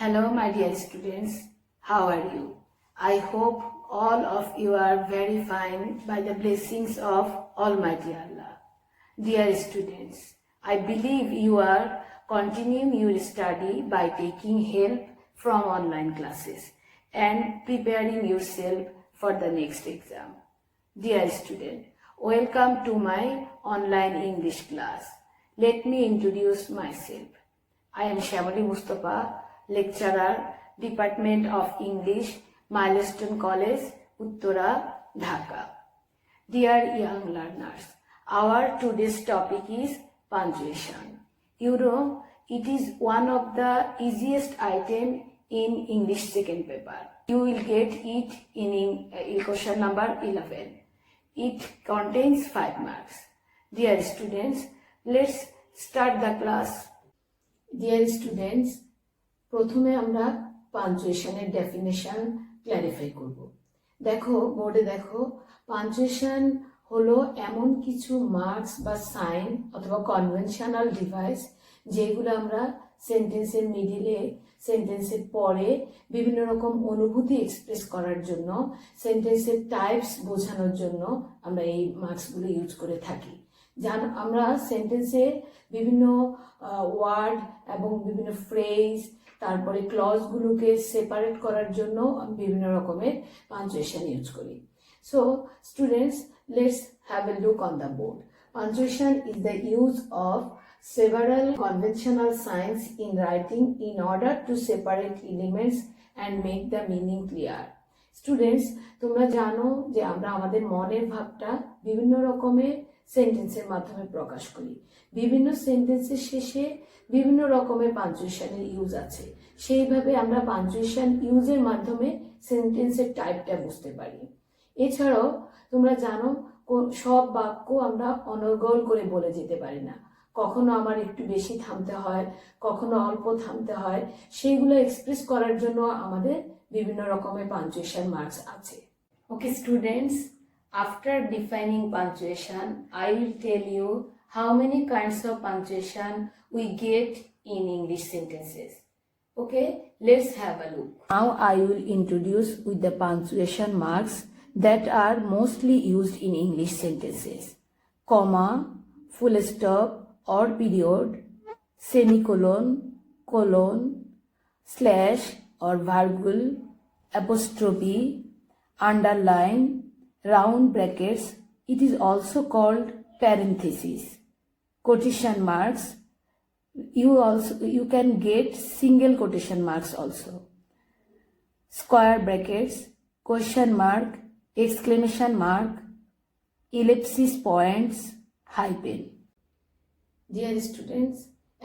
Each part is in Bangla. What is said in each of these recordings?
Hello, my dear students. How are you? I hope all of you are very fine by the blessings of Almighty Allah. Dear students, I believe you are continuing your study by taking help from online classes and preparing yourself for the next exam. Dear student, welcome to my online English class. Let me introduce myself. I am Shamali Mustafa, lecturer, Department of English, Milestone College, Uttara, Dhaka. Dear young learners, our today's topic is punctuation. You know, it is one of the easiest item in English second paper. You will get it in question number 11. It contains 5 marks. Dear students, let's start the class. Dear students, প্রথমে আমরা পাঞ্চুয়েশনের ডেফিনেশন ক্ল্যারিফাই করব। দেখো বোর্ডে দেখো, পাঞ্চুয়েশন হলো এমন কিছু মার্কস বা সাইন অথবা কনভেনশনাল ডিভাইস যেগুলো আমরা সেন্টেন্সের মিডিলে, সেন্টেন্সের পরে বিভিন্ন রকম অনুভূতি এক্সপ্রেস করার জন্য, সেন্টেন্সের টাইপস বোঝানোর জন্য আমরা এই মার্কসগুলো ইউজ করে থাকি। আমরা সেন্টেন্সে বিভিন্ন ওয়ার্ড এবং বিভিন্ন ফ্রেজ, তারপরে ক্লজগুলোকে সেপারেট করার জন্য বিভিন্ন রকমের পাঞ্চুয়েশন ইউজ করি। So students, let's have a look on the board. Punctuation is the use of several conventional signs in writing in order to separate elements and make the meaning clear. Students, তোমরা জানো যে আমরা আমাদের মনের ভাবটা বিভিন্ন রকমের সেন্টেন্সের মাধ্যমে প্রকাশ করি। বিভিন্ন সেন্টেন্সের শেষে বিভিন্ন রকমের পাঞ্চুয়েশনের ইউজ আছে। সেইভাবে আমরা পাঞ্চুয়েশন ইউজের মাধ্যমে সেন্টেন্সের টাইপটা বুঝতে পারি। এছাড়াও তোমরা জানো, সব বাক্য আমরা অনর্গল করে বলে যেতে পারি না। কখনো আমার একটু বেশি থামতে হয়, কখনো অল্প থামতে হয়। সেইগুলো এক্সপ্রেস করার জন্য আমাদের বিভিন্ন রকমের পাঞ্চুয়েশন মার্কস আছে। Okay students, after defining punctuation, I will tell you how many kinds of punctuation we get in English sentences. Okay, let's have a look. Now I will introduce with the punctuation marks that are mostly used in English sentences. Comma, full stop or period, semicolon, colon, slash or virgule, apostrophe, underline, round brackets. It is also called parentheses. Quotation marks. You can get single quotation marks also. Square brackets, question mark, exclamation mark, ellipsis points, hyphen. Dear students,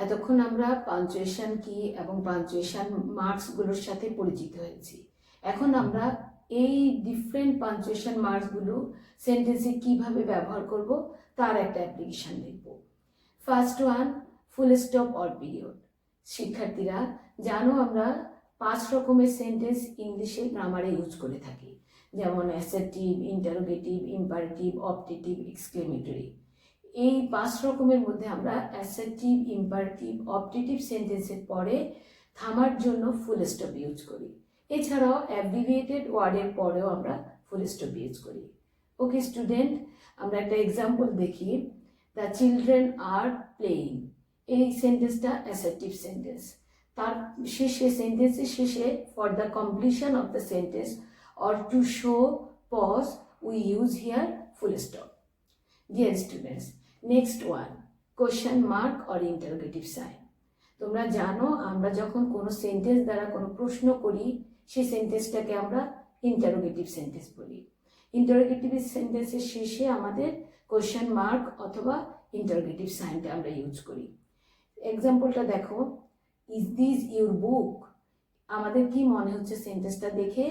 এতক্ষণ আমরা পাঞ্চুয়েশন কি এবং পাঞ্চুয়েশন মার্কস গুলোর সাথে পরিচিত হয়েছি। এখন আমরা এই ডিফারেন্ট পাঞ্চুয়েশন মার্কসগুলো সেন্টেন্সে কিভাবে ব্যবহার করব তার একটা অ্যাপ্লিকেশন দেখব। First one, full stop or period. শিক্ষার্থীরা জানো, আমরা 5 রকমের সেন্টেন্স ইংলিশে গ্রামারে ইউজ করে থাকি, যেমন assertive, interrogative, imperative, optative, exclamatory. এই 5 রকমের মধ্যে আমরা অ্যাসার্টিভ, ইম্পারেটিভ, অপটেটিভ সেন্টেন্সের পরে থামার জন্য ফুল স্টপ ইউজ করি। এছাড়াও অ্যাব্রিভিয়েটেড ওয়ার্ডের পরেও আমরা ফুল স্টপ ইউজ করি। ওকে স্টুডেন্ট, আমরা একটা এক্সাম্পল দেখি। The children are playing. এই সেন্টেন্সটা অ্যাসার্টিভ সেন্টেন্স। তার শেষে, সেন্টেন্সের শেষে, for the completion of the sentence or to show pause, we use here full stop. Dear students, next one, question mark or interrogative sign. তোমরা জানো, আমরা যখন কোনো সেন্টেন্স দ্বারা কোনো প্রশ্ন করি, সেই সেন্টেন্সটাকে আমরা ইন্টারোগেটিভ সেন্টেন্স বলি। ইন্টারোগেটিভ সেন্টেন্সের শেষে আমাদের কোয়েশ্চেন মার্ক অথবা ইন্টারোগেটিভ সাইনটা আমরা ইউজ করি। এক্সাম্পলটা দেখো, ইজ দিস ইউর বুক। আমাদের কি মনে হচ্ছে সেন্টেন্সটা দেখে?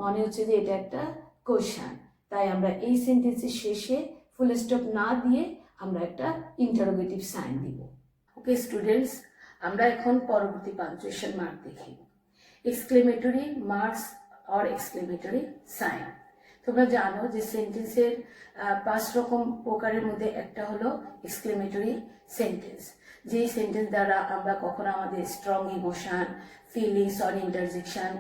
মনে হচ্ছে যে এটা একটা কোয়েশ্চেন, তাই আমরা এই সেন্টেন্সের শেষে ফুল স্টপ না দিয়ে আমরা একটা ইন্টারোগেটিভ সাইন দিব। ওকে স্টুডেন্টস, আমরা এখন পরবর্তী পাঞ্চুয়েশন মার্ক দেখি। Exclamatory marks or exclamatory sign. তোমরা জানো যে সেন্টেন্সের 5 রকম প্রকারের মধ্যে একটা হলো এক্সক্লেমেটরি সেন্টেন্স, যেই সেন্টেন্স দ্বারা আমরা কখনো আমাদের strong emotion, feelings or interjection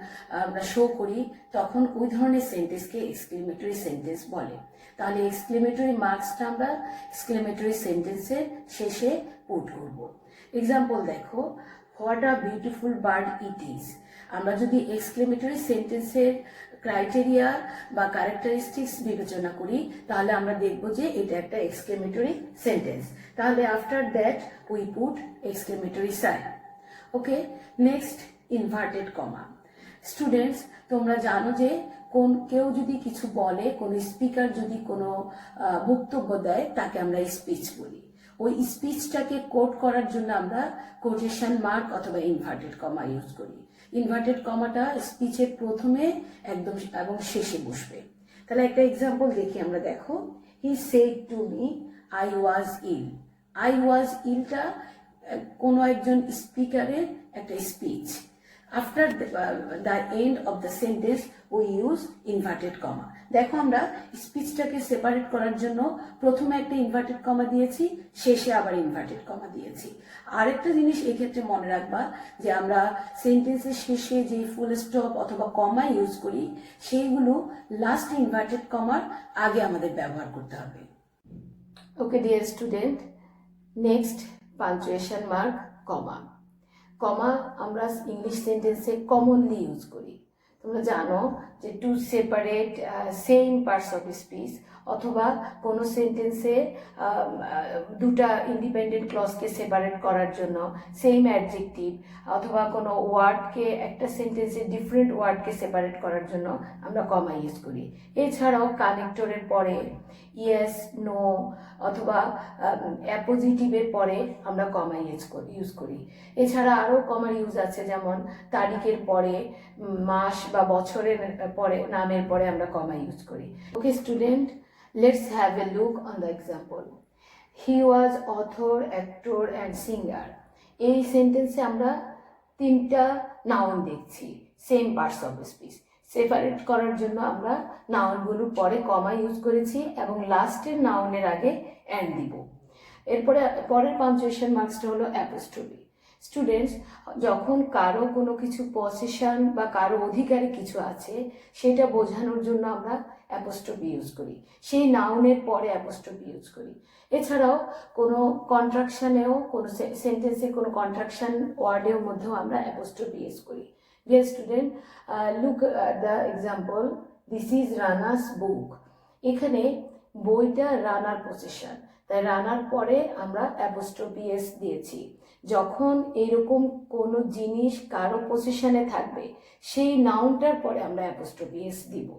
আমরা শো করি, তখন ওই ধরনের সেন্টেন্সকে এক্সক্লেমেটরি সেন্টেন্স বলে। তাহলে এক্সক্লেমেটরি মার্কসটা আমরা এক্সক্লেমেটরি সেন্টেন্সের শেষে পুট করব। এক্সাম্পল দেখো, what a beautiful bird it is. আমরা যদি এক্সক্লেমেটরি সেন্টেন্সের ক্রাইটেরিয়া বা ক্যারেক্টারিস্টিক্স বিবেচনা করি, তাহলে আমরা দেখব যে এটা একটা এক্সক্লেমেটরি সেন্টেন্স। তাহলে after that we put exclamatory sign. Okay, next inverted comma. Students, তোমরা জানো যে কেউ যদি কিছু বলে, কোনো স্পিকার যদি কোনো বক্তব্য দেয়, তাকে আমরা স্পিচ বলি। ওই স্পিচটাকে কোট করার জন্য আমরা কোটেশন মার্ক অথবা ইনভার্টেড কমা ইউজ করি। ইনভার্টেড কমাটা স্পিচের প্রথমে একদম এবং শেষে বসবে। তাহলে একটা এক্সাম্পল দেখি আমরা। দেখো, he said to me I was ill. I was ইলটা কোনো একজন স্পিকারের একটা speech. After the end of the sentence we use inverted comma. দেখো, আমরা স্পিচটাকে সেপারেট করার জন্য প্রথমে একটা ইনভার্টেড কমা দিয়েছি, শেষে আবার ইনভার্টেড কমা দিয়েছি। আরেকটা জিনিস এক্ষেত্রে মনে রাখবা যে আমরা সেন্টেন্সের শেষে যে ফুল স্টপ অথবা কমা ইউজ করি, সেইগুলো লাস্ট ইনভার্টেড কমার আগে আমাদের ব্যবহার করতে হবে। Okay dear student, next punctuation mark comma. Comma আমরা ইংলিশ সেন্টেন্সে কমনলি ইউজ করি। তোমরা জানো যে to separate same parts of speech, অথবা কোনো সেন্টেন্সে দুটা ইন্ডিপেন্ডেন্ট ক্লজকে সেপারেট করার জন্য সেম অ্যাডজেক্টিভ, অথবা কোনো ওয়ার্ডকে একটা সেন্টেন্সে ডিফারেন্ট ওয়ার্ডকে সেপারেট করার জন্য আমরা কমা ইউজ করি। এছাড়াও কানেক্টরের পরে ইয়েস, নো অথবা অ্যাপোজিটিভের পরে আমরা কমা ইউজ করি। এছাড়া আরও কমার ইউজ আছে, যেমন তারিখের পরে, মাস বা বছরের পরে, নামের পরে আমরা কমা ইউজ করি। ওকে student, let's have a look on the example. He was author, actor and singer. এই সেন্টেন্সে আমরা তিনটা নাউন দেখছি, same parts of speech. Separate করার জন্য আমরা নাউনগুলোর পরে কমা ইউজ করেছি এবং লাস্টের নাউনের আগে অ্যান্ড দিব। এরপরে পরের পাঞ্চুয়েশন মার্কসটা হলো অ্যাপোস্ট্রফি। স্টুডেন্টস, যখন কারো কোনো কিছু পসেশন বা কারো অধিকারে কিছু আছে, সেটা বোঝানোর জন্য আমরা অ্যাপোস্ট্রফি ইউজ করি, সেই নাউনের পরে অ্যাপোস্ট্রফি ইউজ করি। এছাড়াও কোনো কন্ট্রাকশানেও, কোনো সেন্টেন্সে কোনো কন্ট্রাকশন ওয়ার্ডের মধ্যেও আমরা অ্যাপোস্ট্রফি ইউজ করি। Dear student, look at the example, this is Rana's book. এখানে বইটা রানার পসেশন, তাই রানার পরে আমরা অ্যাপোস্ট্রফি এস দিয়েছি। যখন এরকম কোনো জিনিস কারো পজিশনে থাকবে, সেই নাউনটার পরে আমরা অ্যাপোস্ট্রফি এস দিব।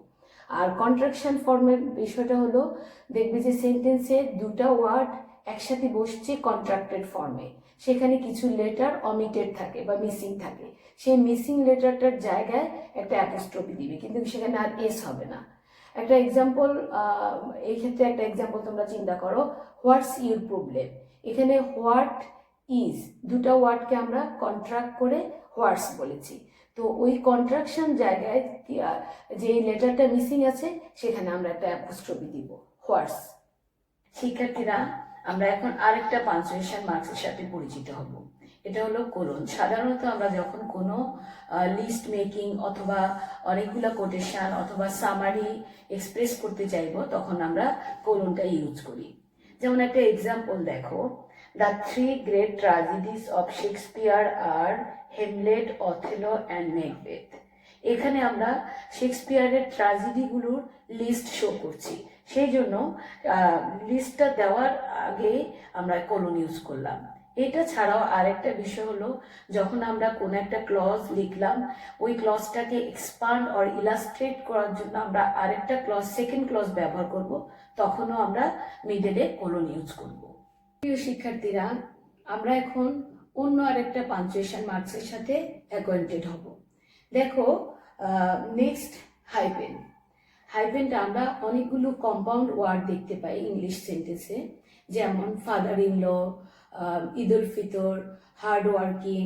আর কন্ট্রাকশন ফর্মের বিষয়টা হলো, দেখবে যে সেন্টেন্সে দুটা ওয়ার্ড একসাথে বসছে কন্ট্রাক্টেড ফর্মে, সেখানে কিছু লেটার অমিটেড থাকে বা মিসিং থাকে, সেই মিসিং লেটারটার জায়গায় একটা অ্যাপোস্ট্রফি দিবে, কিন্তু সেখানে আর এস হবে না। একটা এক্সাম্পল, এই ক্ষেত্রে একটা এক্সাম্পল তোমরা চিন্তা করো, হোয়াটস ইউর প্রবলেম। এখানে হোয়াট ইজ দুটা ওয়ার্ডকে আমরা কন্ট্রাক্ট করে হোয়াটস বলেছি, তো ওই কন্ট্রাকশন জায়গায় যে লেটারটা মিসিং আছে, সেখানে আমরা একটা অ্যাপোস্ট্রফি দিব, হোয়াটস। শিক্ষার্থীরা, আমরা এখন আরেকটা পাঞ্চুয়েশন মার্কসের সাথে পরিচিত হব। এটা হলো কোলন। সাধারণত আমরা যখন কোনো লিস্ট মেকিং অথবা অনেকগুলো কোটেশন অথবা সামারি এক্সপ্রেস করতে চাইব, তখন আমরা কোলনটা ইউজ করি। যেমন একটা এক্সাম্পল দেখো, the three great tragedies of Shakespeare are Hamlet, Othello and Macbeth. এখানে আমরা শেক্সপিয়ারের ট্র্যাজেডিগুলোর লিস্ট শো করছি, সেই জন্য লিস্টটা দেওয়ার আগে আমরা কোলন ইউজ করলাম। এটা ছাড়াও আরেকটা বিষয় হলো, যখন আমরা কোনো একটা ক্লজ লিখলাম, ওই ক্লজটাকে এক্সপান্ড অর ইলাস্ট্রেট করার জন্য আমরা আরেকটা ক্লজ, সেকেন্ড ক্লজ ব্যবহার করব, তখনও আমরা মিডলে কোলন ইউজ করব। প্রিয় শিক্ষার্থীরা, আমরা এখন অন্য আরেকটা পাঞ্চুয়েশন মার্কসের সাথে অ্যাকোয়েন্টেড হব। দেখো, নেক্সট হাইপেন। হাইপেনটা আমরা অনেকগুলো কম্পাউন্ড ওয়ার্ড দেখতে পাই ইংলিশ সেন্টেন্সে, যেমন father in law, Eid ul Fitr, hard working,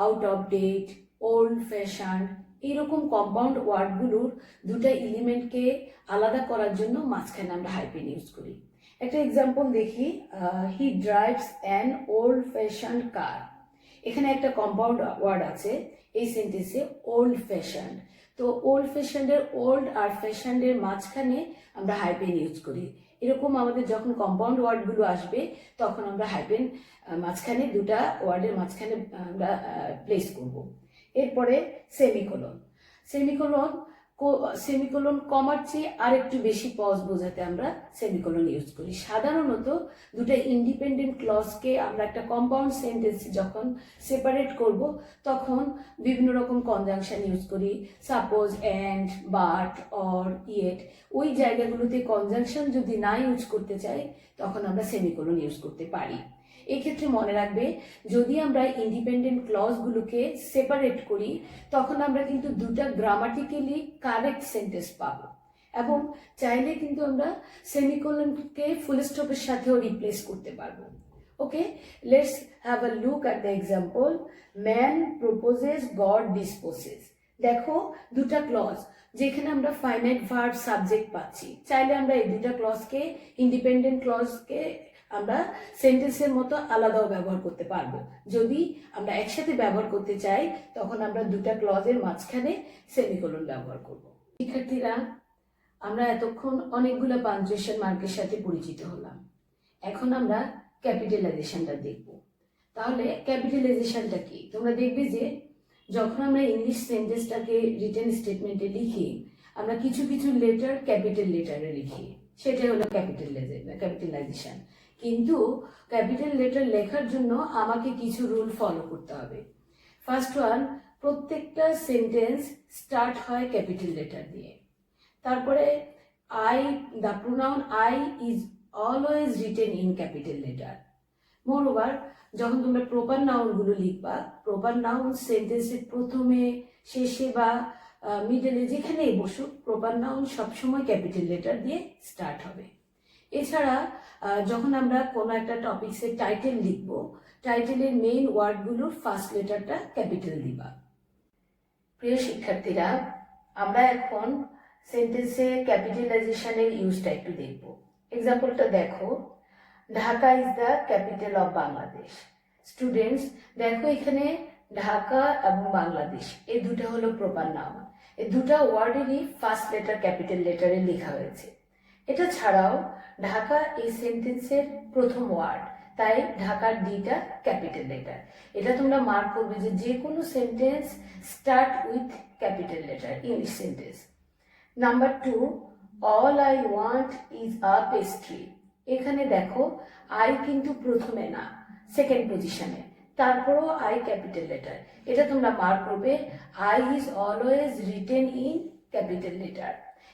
out of date, old fashion, এইরকম কম্পাউন্ড ওয়ার্ডগুলোর দুটা এলিমেন্টকে আলাদা করার জন্য মাঝখানে আমরা হাইপেন ইউজ করি। একটা এক্সাম্পল দেখি, he drives an old fashion car. এখানে একটা কম্পাউন্ড ওয়ার্ড আছে এই সেন্টেন্সে, ওল্ড ফ্যাশন। তো ওল্ড ফ্যাশনের ওল্ড আর ফ্যাশনের মাঝখানে আমরা হাইপেন ইউজ করি। এরকম আমাদের যখন কম্পাউন্ড ওয়ার্ডগুলো আসবে তখন আমরা হাইপেন মাঝখানে দুটা ওয়ার্ডের মাঝখানে আমরা প্লেস করব। এরপরে সেমিকোলন। সেমিকোলন কমার চেয়ে আরেকটু বেশি পজ বোঝাতে আমরা সেমিকোলন ইউজ করি। সাধারণত দুটা ইন্ডিপেন্ডেন্ট ক্লজকে আমরা একটা কম্পাউন্ড সেন্টেন্স যখন সেপারেট করব তখন বিভিন্ন রকম কনজাংশন ইউজ করি। Suppose, and, but, or, yet. ওই জায়গাগুলোতে কনজাংশন যদি না ইউজ করতে চাই তখন আমরা সেমিকোলন ইউজ করতে পারি। এক্ষেত্রে মনে রাখবে, যদি আমরা ইন্ডিপেন্ডেন্ট ক্লজগুলোকে সেপারেট করি তখন আমরা কিন্তু দুটা গ্রামাটিক্যালি কারেক্ট সেন্টেন্স পাবো, এবং চাইলে কিন্তু আমরা সেমিকোলনকে ফুল স্টপের সাথেও রিপ্লেস করতে পারবো। Okay, let's have a look at the example. Man proposes, god disposes. দেখো দুটা ক্লজ যেখানে আমরা ফাইনাইট ভার্ব সাবজেক্ট পাচ্ছি। চাইলে আমরা এই দুটা ক্লজকে, ইন্ডিপেন্ডেন্ট ক্লজকে আমরা সেন্টেন্সের মতো আলাদাও ব্যবহার করতে পারবো। যদি আমরা একসাথে ব্যবহার করতে চাই তখন আমরা দুটা ক্লজের মাঝখানে সেমিকোলন ব্যবহার করব। শিক্ষার্থীরা, আমরা এতক্ষণ অনেকগুলো পাঞ্চুয়েশন মার্কের সাথে পরিচিত হলাম। এখন আমরা ক্যাপিটালাইজেশনটা দেখব। তাহলে ক্যাপিটালাইজেশনটা কি? তোমরা দেখবে যে যখন আমরা ইংলিশ সেন্টেন্সটাকে রিটেন স্টেটমেন্টে লিখি আমরা কিছু কিছু লেটার ক্যাপিটাল লেটারে লিখি, সেটাই হলো ক্যাপিটালাইজেশন। কিন্তু ক্যাপিটাল লেটার লেখার জন্য আমাকে কিছু রুল ফলো করতে হবে। ফার্স্ট ওয়ান, প্রত্যেকটা সেন্টেন্স স্টার্ট হয় ক্যাপিটাল লেটার দিয়ে। তারপরে the pronoun I is always written in capital letter. Moreover, যখন তোমরা প্রপার নাউনগুলো লিখবা, প্রপার নাউন সেন্টেন্সের প্রথমে, শেষে বা মিডলে যেখানেই বসুক, প্রপার নাউন সবসময় ক্যাপিটাল লেটার দিয়ে স্টার্ট হবে। এছাড়া যখন আমরা কোনো একটা টপিক্সের টাইটেল লিখব, টাইটেলের মেইন ওয়ার্ডগুলোর ফার্স্ট লেটারটা ক্যাপিটাল দিবা। প্রিয় শিক্ষার্থীরা, আমরা এখন সেন্টেন্সে ক্যাপিটালাইজেশনের ইউজটা একটু দেখব। এক্সাম্পলটা দেখো, Dhaka is the capital of Bangladesh. Students দেখো, এখানে ঢাকা এবং বাংলাদেশ এই দুটো হলো প্রপার নাউন। এই দুটা ওয়ার্ডেরই ফার্স্ট লেটার ক্যাপিটাল লেটারে লেখা হয়েছে। এটা ছাড়াও ঢাকা এই সেন্টেন্সের প্রথম ওয়ার্ড, তাই ঢাকার ডিটা ক্যাপিটাল লেটার। এটা তোমরা মার্ক করবে যে যে কোনো sentence start with capital letter, English sentence. Number 2, all I want is a pastry. এখানে দেখো আই কিন্তু প্রথমে না, সেকেন্ড পজিশনে, তারপরও আই ক্যাপিটাল লেটার। এটা তোমরা মার্ক করবে, I is always written in capital letter.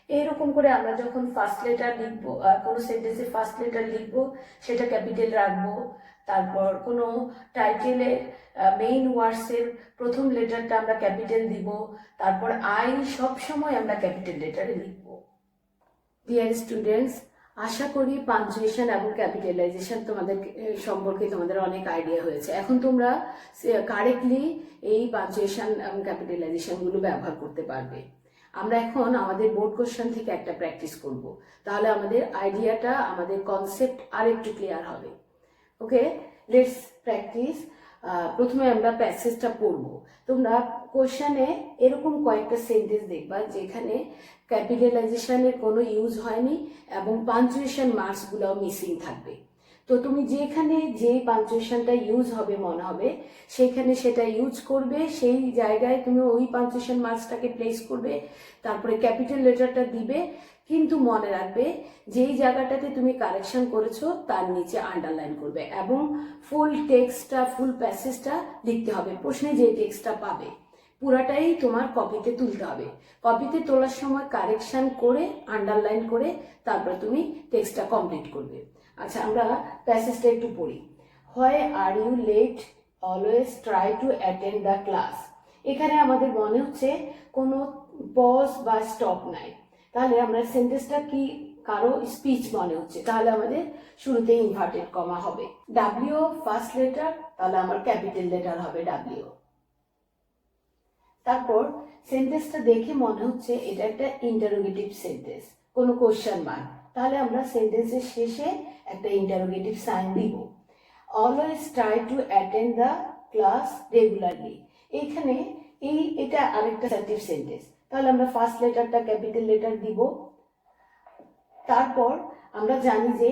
এইরকম করে আমরা যখন ফার্স্ট লেটার লিখবো, কোনো সেন্টেন্সের ফার্স্ট লেটার লিখবো সেটা ক্যাপিটাল রাখবো। তারপর কোনো টাইটেলের মেইন ওয়ার্ডসের প্রথম লেটারটা আমরা ক্যাপিটাল দিব। তারপর আই সব সময় আমরা ক্যাপিটাল লেটারে লিখবো। ডিয়ার স্টুডেন্টস, আশা করি পাঞ্চুয়েশন এবং ক্যাপিটালাইজেশন তোমাদের সম্পর্কে তোমাদের অনেক আইডিয়া হয়েছে। এখন তোমরা কারেক্টলি এই পাঞ্চুয়েশন এবং ক্যাপিটালাইজেশনগুলো ব্যবহার করতে পারবে। আমরা এখন আমাদের বোর্ড কোশ্চেন থেকে একটা প্র্যাকটিস করব, তাহলে আমাদের আইডিয়াটা, আমাদের কনসেপ্ট আর একটু ক্লিয়ার হবে। ওকে, লেটস প্র্যাকটিস। প্রথমে আমরা প্যাসেজটা পড়ব। তোমরা কোশ্চেনে এরকম কয়েকটা সেন্টেন্স দেখবা যেখানে ক্যাপিটালাইজেশনের কোনো ইউজ হয়নি এবং পাঞ্চুয়েশন মার্কসগুলোও মিসিং থাকবে। তো তুমি যেখানে যেই পাঞ্চুয়েশনটা ইউজ হবে মনে হবে সেইখানে সেটা ইউজ করবে, সেই জায়গায় তুমি ওই পাঞ্চুয়েশন মার্কসটাকে প্লেস করবে, তারপরে ক্যাপিটাল লেটারটা দিবে। কিন্তু মনে রাখবে যেই জায়গাটাতে তুমি কারেকশন করেছো তার নিচে আন্ডারলাইন করবে এবং ফুল টেক্সটটা, ফুল প্যাসেজটা লিখতে হবে। প্রশ্নে যে টেক্সটটা পাবে পুরাটাই তোমার কপিতে তুলতে হবে। কপিতে তোলার সময় কারেকশন করে, আন্ডারলাইন করে তারপর তুমি টেক্সটটা কমপ্লিট করবে। আচ্ছা, আমরা প্যাসেজটা একটু পড়ি। Why are you late, always try to attend the class. এখানে আমাদের মনে হচ্ছে কোনো পজ বা স্টপ নাই, তাহলে আমরা সেন্টেন্সটা কি কারো স্পিচ মনে হচ্ছে, তাহলে আমাদের শুরুতে ইনভার্টেড কমা হবে। ডাব্লিউ ফার্স্ট লেটার, তাহলে আমার ক্যাপিটাল লেটার হবে ডাব্লিউ। তারপর সেন্টেন্সটা দেখে মনে হচ্ছে এটা একটা ইন্টারোগেটিভ সেন্টেন্স, কোনো কোশ্চেন মার্ক, তাহলে আমরা সেন্টেন্সের শেষে একটা ইন্টারোগেটিভ সাইন দিব। Always try to attend the class regularly, এইখানে এটা আরেকটা অ্যাসার্টিভ সেন্টেন্স, তাহলে আমরা ফার্স্ট লেটারটা ক্যাপিটাল লেটার দিব। তারপর আমরা জানি যে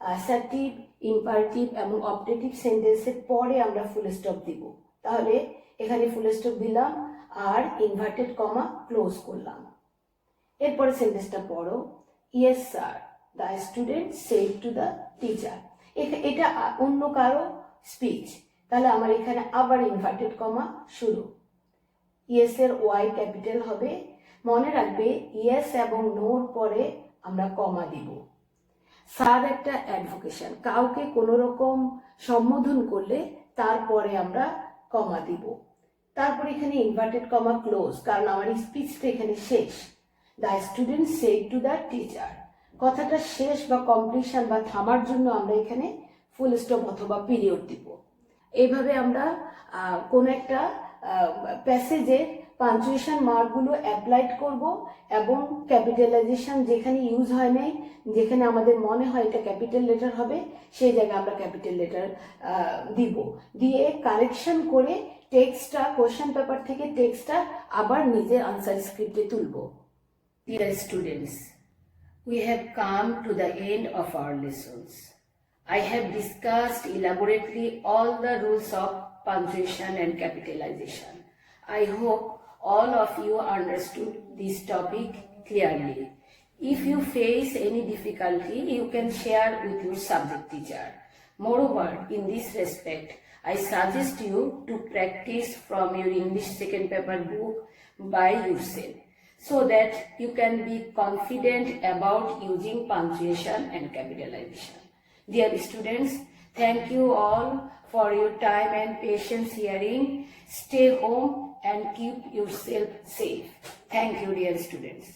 অ্যাসার্টিভ, ইম্পারেটিভ এবং অবজেক্টিভ সেন্টেন্সের পরে আমরা ফুল স্টপ দিব, তাহলে এখানে ফুল স্টপ দিলাম আর ইনভার্টেড কমা ক্লোজ করলাম। এরপরে সেন্টেন্সটা পড়ো। Yes sir, the student said to the teacher. এটা অন্য কারো স্পিচ, তাহলে আমার এখানে আবার ইনভার্টেড কমা শুরু। ইয়েস এর ওয়াই ক্যাপিটাল হবে। মনে রাখবে ইয়েস এবং নোর পরে আমরা কমা দিব। স্যার একটা অ্যাডভোকেশন, কাউকে কোনো রকম সম্বোধন করলে তারপরে আমরা কমা দিব। তারপর এখানে ইনভার্টেড কমা ক্লোজ, কারণ আমার স্পিচটা এখানে শেষ। The student said to the teacher, কথাটা শেষ বা কমপ্লিশন বা থামার জন্য আমরা এখানে ফুল স্টপ অথবা পিরিয়ড দিব। এইভাবে আমরা কোন একটা প্যাসেজের পাঞ্চুয়েশন মার্কগুলো অ্যাপ্লাইড করব এবং ক্যাপিটালাইজেশন যেখানে ইউজ হয় নাই, যেখানে আমাদের মনে হয় এটা ক্যাপিটাল লেটার হবে, সেই জায়গায় আমরা ক্যাপিটাল লেটার দিব, দিয়ে কারেকশন করে টেক্সটটা, কোশ্চেন পেপার থেকে টেক্সটটা আবার নিজের আনসার স্ক্রিপ্টে তুলব। Dear students, we have come to the end of our lessons. I have discussed elaborately all the rules of punctuation and capitalization. I hope all of you understood this topic clearly. If you face any difficulty, you can share with your subject teacher. Moreover, in this respect, I suggest you to practice from your English second paper book by yourself, so that you can be confident about using punctuation and capitalization. Dear students, thank you all for your time and patience hearing. Stay home and keep yourself safe. Thank you, dear students.